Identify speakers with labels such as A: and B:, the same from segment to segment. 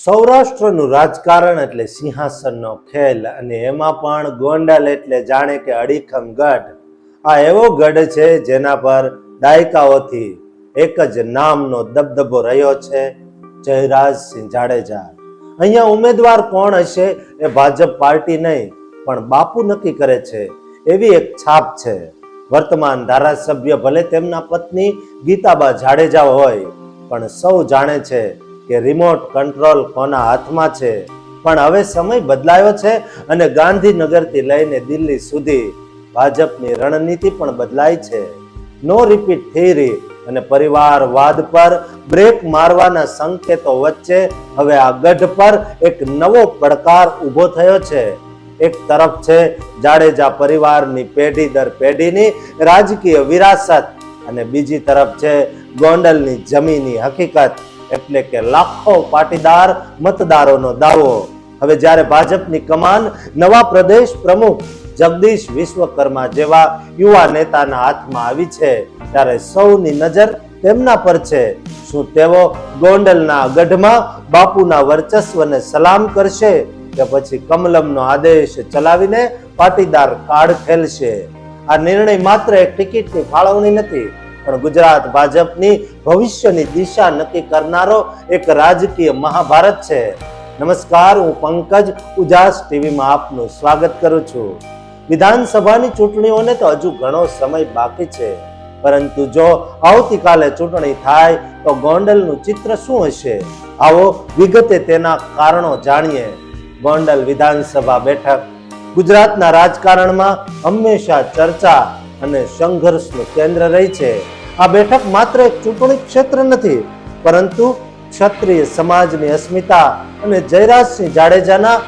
A: સૌરાષ્ટ્રનું રાજકારણ એટલે સિંહાસનનો ખેલ, અને એમાં પણ ગોંડલ એટલે જાણે કે અડીખમ ગઢ. આ એવો ગઢ છે જેના પર દાયકાઓથી એક જ નામનો દબદબો રહ્યો છે, જયરાજસિંહ જાડેજા. અહીંયા ઉમેદવાર કોણ હશે એ ભાજપ પાર્ટી નહીં પણ બાપુ નક્કી કરે છે, એવી એક છાપ છે. વર્તમાન ધારાસભ્ય ભલે તેમના પત્ની ગીતાબા જાડેજા હોય, પણ સૌ જાણે છે કે રિમોટ કંટ્રોલ કોના હાથમાં છે. પણ હવે સમય બદલાયો છે અને ગાંધીનગરથી લઈને દિલ્હી સુધી ભાજપની રણનીતિ પણ બદલાઈ છે. નો રિપીટ થિયરી અને પરિવારવાદ પર બ્રેક મારવાના સંકેતો વચ્ચે હવે આ ગઢ પર એક નવો પડકાર ઊભો થયો છે. એક તરફ છે જાડેજા પરિવારની પેઢી દર પેઢીની રાજકીય વિરાસત, અને બીજી તરફ છે ગોંડલની જમીની હકીકત, એટલે કે લાખો પાટીદાર મતદારોનો દાવો. હવે જ્યારે ભાજપની કમાન નવા પ્રદેશ પ્રમુખ જગદીશ વિશ્વકર્મા જેવા યુવા નેતાના હાથમાં આવી છે, ત્યારે સૌની નજર તેમના પર છે. શું તેઓ ગોંડલના ગઢમાં બાપુના વર્ચસ્વને સલામ કરશે કે પછી કમલમનો આદેશ ચલાવીને પાટીદાર કાર્ડ ખેલશે? આ નિર્ણય માત્ર એક ટિકિટની ફાળવણી નથી, પણ ગુજરાત ભાજપની ભવિષ્યની દિશા નક્કી કરનારો એક રાજકીય મહાભારત છે. નમસ્કાર, હું પંકજ ઉજાસ ટીવીમાં આપનું સ્વાગત કરું છું. વિધાનસભાની ચૂંટણીઓને તો હજુ ઘણો સમય બાકી છે, પરંતુ જો આવતીકાલે ચૂંટણી થાય તો ગોંડલનું ચિત્ર શું હશે? આવો વિગતે તેના કારણો જાણીએ. ગોંડલ વિધાનસભા બેઠક ગુજરાતના રાજકારણમાં હંમેશા ચર્ચા અને સંઘર્ષનું કેન્દ્ર રહી છે. આ બેઠક માત્ર એક ચૂંટણી ક્ષેત્ર નથી, પરંતુ ક્ષત્રિય સમાજની અસ્મિતા અને જયરાજસિંહ જાડેજાના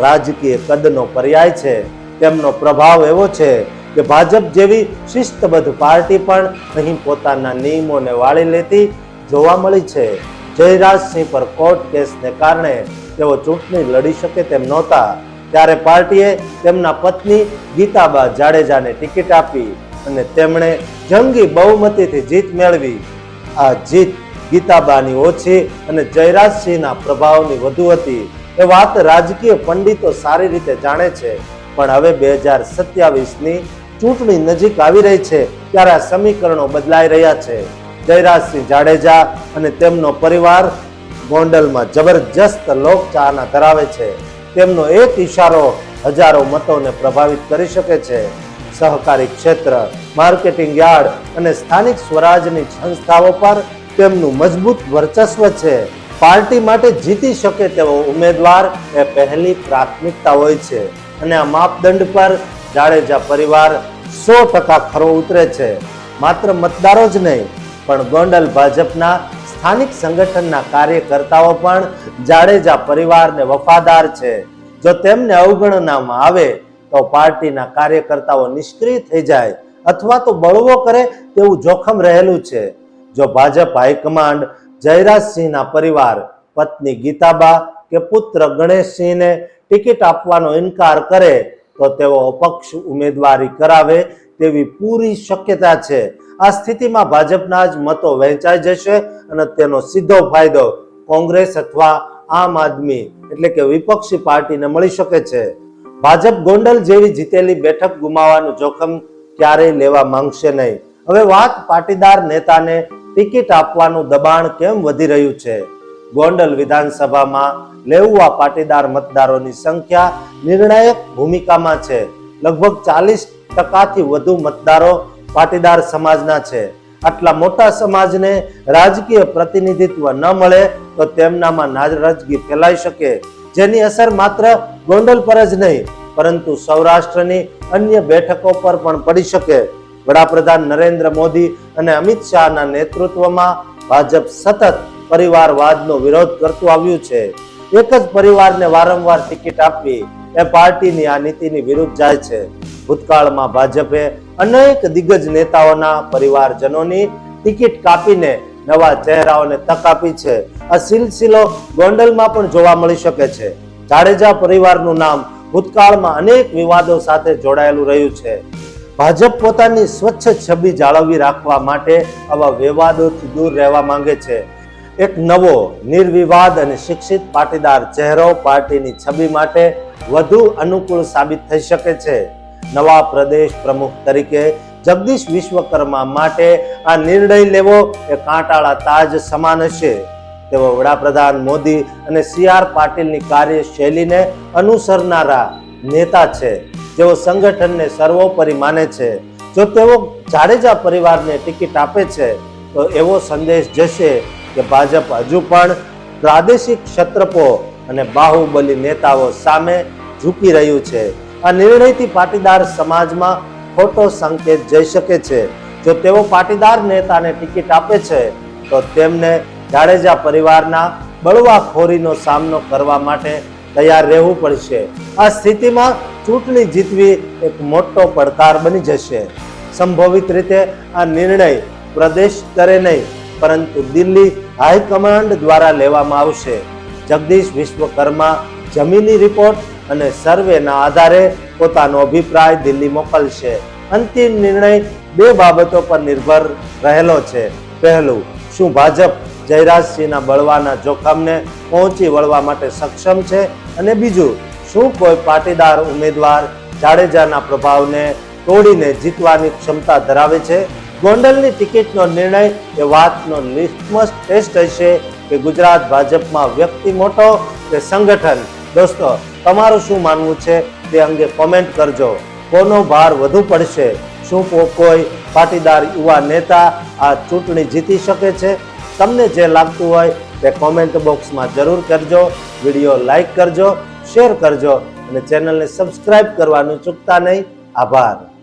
A: રાજકીય કદનો પર્યાય છે. તેમનો પ્રભાવ એવો છે કે ભાજપ જેવી શિસ્તબદ્ધ પાર્ટી પણ અહીં પોતાના નિયમોને વાળી લેતી જોવા મળી છે. જયરાજસિંહ પર કોર્ટ કેસને કારણે તેઓ ચૂંટણી લડી શકે તેમ નહોતા, ત્યારે પાર્ટીએ તેમના પત્ની ગીતાબા જાડેજાને ટિકિટ આપી અને તેમણે જંગી બહુમતીથી જીત મેળવી. આ જીત ગીતાબાની ઓછી અને જયરાજસિંહના પ્રભાવની વધુ હતી એ વાત રાજકીય પંડિતો સારી રીતે જાણે છે. પણ હવે 2027ની ચૂંટણી નજીક આવી રહી છે, ત્યારે આ સમીકરણો બદલાઈ રહ્યા છે. જયરાજસિંહ જાડેજા અને તેમનો પરિવાર ગોંડલમાં જબરજસ્ત લોકચાહના ધરાવે છે. તેમનો એક ઈશારો હજારો મતોને પ્રભાવિત કરી શકે છે. સહકારી ક્ષેત્ર, માર્કેટિંગ યાર્ડ અને સ્થાનિક સ્વરાજની સંસ્થાઓ પર તેમનું મજબૂત વર્ચસ્વ છે. પાર્ટી માટે જીતી શકે તેવો ઉમેદવાર એ પહેલી પ્રાથમિકતા હોય છે, અને આ માપદંડ પર જાડેજા પરિવાર 100% ખરો ઉતરે છે. માત્ર મતદારો જ નહીં, પણ ગોંડલ ભાજપના સ્થાનિક સંગઠનના કાર્યકર્તાઓ પણ જાડેજા પરિવારને વફાદાર છે. જો તેમને અવગણનામાં આવે તો પાર્ટીના કાર્યકર્તાઓ નિષ્ક્રિય થઈ જાય અથવા તો બળવો કરે તેવું જોખમ રહેલું છે. જો ભાજપ હાઈકમાન્ડ જયરાજસિંહના પરિવાર, પત્ની ગીતાબા કે પુત્ર ગણેશસિંહને ટિકિટ આપવાનો ઇનકાર કરે તો તેઓ અપક્ષ ઉમેદવારી કરાવે તેવી પૂરી શક્યતા છે. આ સ્થિતિમાં ભાજપના જ મતો વહેંચાઈ જશે અને તેનો સીધો ફાયદો કોંગ્રેસ અથવા આમ આદમી એટલે કે વિપક્ષી પાર્ટીને મળી શકે છે. ભાજપ ગોંડલ જેવી જીતેલી બેઠક ગુમાવવાનું જોખમ ક્યારેય લેવા માંગશે નહીં. હવે વાત પાટીદાર નેતાને ટિકિટ આપવાનું દબાણ કેમ વધી રહ્યું છે? ગોંડલ વિધાનસભામાં લેઉવા પાટીદાર મતદારોની સંખ્યા નિર્ણાયક ભૂમિકામાં છે. લગભગ 40%થી વધુ મતદારો પાટીદાર સમાજના છે. આટલા મોટા સમાજને રાજકીય પ્રતિનિધિત્વ ન મળે તો તેમનામાં નારાજગી ફેલાઈ શકે, જેની અસર માત્ર ગોંડલ પર જ નહીં પરંતુ સૌરાષ્ટ્રની અન્ય બેઠકો પર પણ પડી શકે. વડાપ્રધાન નરેન્દ્ર મોદી અને અમિત શાહના નેતૃત્વમાં ભાજપ સતત પરિવારવાદનો વિરોધ કરતું આવ્યું છે. એક જ પરિવારને વારંવાર ટિકિટ આપવી એ પાર્ટીની આ નીતિની વિરુદ્ધ જાય છે. ભૂતકાળમાં ભાજપે અનેક દિગ્ગજ નેતાઓના પરિવારજનોની ટિકિટ કાપીને નવા ચહેરાઓને તક આપી છે. આ સિલસિલો ગોંડલમાં પણ જોવા મળી શકે છે. જાડેજા પરિવારનું નામ ભૂતકાળમાં અનેક વિવાદો સાથે જોડાયેલું રહ્યું છે. ભાજપ પોતાની સ્વચ્છ છબી જાળવી રાખવા માટે આવા વિવાદોથી દૂર રહેવા માંગે છે. એક નવો નિર્વિવાદ અને શિક્ષિત પાટીદાર ચહેરો પાર્ટીની છબી માટે વધુ અનુકૂળ સાબિત થઈ શકે છે. નવા પ્રદેશ પ્રમુખ તરીકે જગદીશ વિશ્વકર્મા માટે આ નિર્ણય લેવો એ કાંટાળા તાજ સમાન હશે. તેઓ વડાપ્રધાન મોદી અને CR પાટીલની કાર્યશૈલીને અનુસરનારા નેતા છે, જેઓ સંગઠનને સર્વોપરી માને છે. જો તેઓ જાડેજા પરિવારને ટિકિટ આપે છે તો એવો સંદેશ જશે કે ભાજપ હજુ પણ પ્રાદેશિક ક્ષત્રપો અને બાહુબલી નેતાઓ સામે ઝૂકી રહ્યું છે. આ નિર્ણયથી પાટીદાર સમાજમાં ખોટો સંકેત જઈ શકે છે. જો તેઓ પાટીદાર નેતાને ટિકિટ આપે છે તો તેમને જાડેજા પરિવારના બળવાખોરીનો સામનો કરવા માટે તૈયાર રહેવું પડશે. આ સ્થિતિમાં ચૂંટણી જીતવી એક મોટો પડકાર બની જશે. સંભવિત રીતે આ નિર્ણય પ્રદેશ સ્તરે નહીં પરંતુ દિલ્હી હાઈકમાન્ડ દ્વારા લેવામાં આવશે. જગદીશ વિશ્વકર્મા જમીની રિપોર્ટ અને સર્વેના આધારે પોતાનો અભિપ્રાય દિલ્હી મોકલશે. અંતિમ નિર્ણય બે બાબતો પર નિર્ભર રહેલો છે. પહેલું, શું ભાજપ જયરાજસિંહના બળવાના જોખમને પહોંચી વળવા માટે સક્ષમ છે? અને બીજું, શું કોઈ પાટીદાર ઉમેદવાર જાડેજાના પ્રભાવને તોડીને જીતવાની ક્ષમતા ધરાવે છે? ગોંડલની ટિકિટનો નિર્ણય એ વાતનો લિટમસ ટેસ્ટ હશે કે ગુજરાત ભાજપમાં વ્યક્તિ મોટો કે સંગઠન. દોસ્તો, તમારું શું માનવું છે તે અંગે કોમેન્ટ કરજો. કોનો ભાર વધુ પડશે? શું કોઈ પાટીદાર યુવા નેતા આ ચૂંટણી જીતી શકે છે? તમને જે લાગતું હોય તે કોમેન્ટ બોક્સમાં જરૂર કરજો. વિડીયો લાઈક કરજો, શેર કરજો અને ચેનલને સબસ્ક્રાઇબ કરવાનું ચૂકતા નહીં. આભાર.